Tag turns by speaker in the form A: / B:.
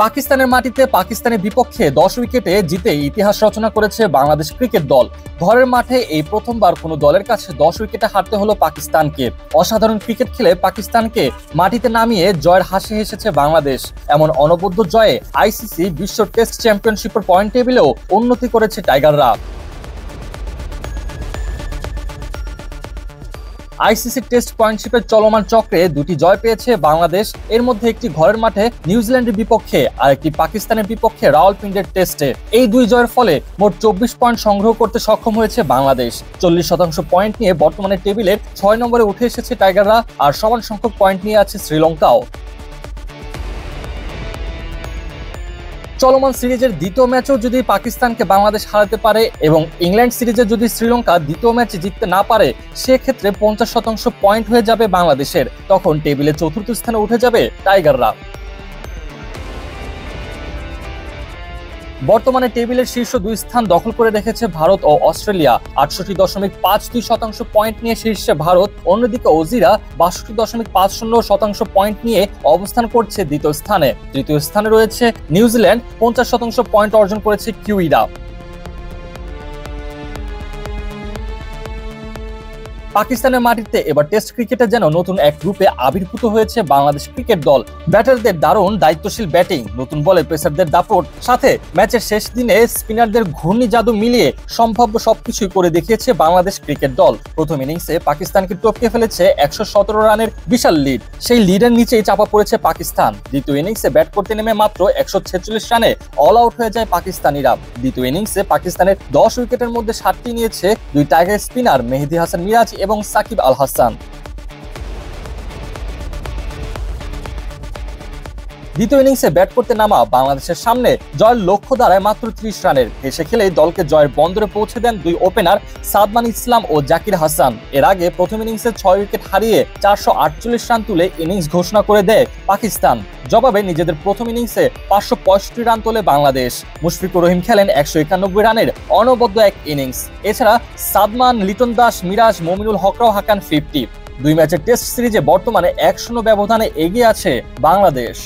A: পাকিস্তানের মাটিতে পাকিস্তানের বিপক্ষে 10 উইকেটে জিতে ইতিহাস রচনা করেছে বাংলাদেশ ক্রিকেট দল। ঘরের মাঠে এই প্রথমবার কোনো দলের কাছে 10 উইকেটে হারতে হলো পাকিস্তানকে। অসাধারণ ক্রিকেট খেলে পাকিস্তানকে মাটিতে নামিয়ে জয়ের হাসি হেসেছে বাংলাদেশ। এমন অনবদ্য জয়ে আইসিসি বিশ্ব টেস্ট চ্যাম্পিয়নশিপের পয়েন্ট টেবিলেও উন্নতি করেছে টাইগাররা। আইসিসি টেস্ট পয়েন্টশিপের চলমান চক্রে দুটি জয় পেয়েছে বাংলাদেশ। এর মধ্যে একটি ঘরের মাঠে নিউজিল্যান্ডের বিপক্ষে আর একটি পাকিস্তানের বিপক্ষে রাওয়ালপিন্ডির টেস্টে। এই দুই জয়ের ফলে মোট 24 পয়েন্ট সংগ্রহ করতে সক্ষম হয়েছে বাংলাদেশ। 40% পয়েন্ট নিয়ে বর্তমানে টেবিলের 6 নম্বরে উঠে এসেছে টাইগাররা, আর সমান সংখ্যক পয়েন্ট নিয়ে আছে শ্রীলঙ্কাও। চলমান সিরিজের দ্বিতীয় ম্যাচেও যদি পাকিস্তানকে বাংলাদেশ হারাতে পারে এবং ইংল্যান্ড সিরিজে যদি শ্রীলঙ্কা দ্বিতীয় ম্যাচে জিততে না পারে, সেক্ষেত্রে 50% পয়েন্ট হয়ে যাবে বাংলাদেশের। তখন টেবিলে চতুর্থ স্থানে উঠে যাবে টাইগাররা। বর্তমানে টেবিলের শীর্ষ 2 স্থান দখল করে রেখেছে ভারত ও অস্ট্রেলিয়া। 68.52% পয়েন্ট নিয়ে শীর্ষে ভারত, অন্যদিকে অজিরা 62.50% পয়েন্ট নিয়ে অবস্থান করছে দ্বিতীয় স্থানে। তৃতীয় স্থানে রয়েছে নিউজিল্যান্ড, 50% পয়েন্ট অর্জন করেছে কিউইরা। পাকিস্তানের মাটিতে এবার টেস্ট ক্রিকেটে যেন নতুন এক রূপে আবির্ভূত হয়েছে বাংলাদেশ ক্রিকেট দল। ব্যাটারদের দারুণ দায়িত্বশীল ব্যাটিং, নতুন বলে পেসারদের দাপট, সাথে ম্যাচের শেষ দিনে স্পিনারদের ঘূর্ণি জাদু মিলিয়ে সম্ভাব্য সবকিছুই করে দেখিয়েছে বাংলাদেশ ক্রিকেট দল। প্রথম ইনিংসে পাকিস্তানকে টপকে ফেলেছে 117 রানের বিশাল লিড। সেই লিডের নিচেই চাপা পড়েছে পাকিস্তান। দ্বিতীয় ইনিংসে ব্যাট করতে নেমে মাত্র 146 রানে অল আউট হয়ে যায় পাকিস্তানিরা। দ্বিতীয় ইনিংসে পাকিস্তানের 10 উইকেটের মধ্যে 7টি নিয়েছে দুই টাইগার স্পিনার মেহেদী হাসান মিরাজ এবং সাকিব আল হাসান। দ্বিতীয় ইনিংসে ব্যাট করতে নামা বাংলাদেশের সামনে জয়ের লক্ষ্য দাঁড়ায় মাত্র 30 রানের। হেসে খেলেই দলকে জয়ের বন্দরে পৌঁছে দেন দুই ওপেনার সাদমান ইসলাম ও জাকির হাসান। এর আগে প্রথম ইনিংসে 6 উইকেট হারিয়ে 448 রান তুলে ইনিংস ঘোষণা করে দেয় পাকিস্তান। জবাবে নিজেদের প্রথম ইনিংসে 565 রান তোলে বাংলাদেশ। মুশফিকুর রহিম খেলেন 191 রানের অনবদ্য এক ইনিংস। এছাড়া সাদমান, লিটন দাস, মিরাজ, মমিনুল হকরাও হাঁকান 50। দুই ম্যাচের টেস্ট সিরিজে বর্তমানে 1-0 ব্যবধানে এগিয়ে আছে বাংলাদেশ।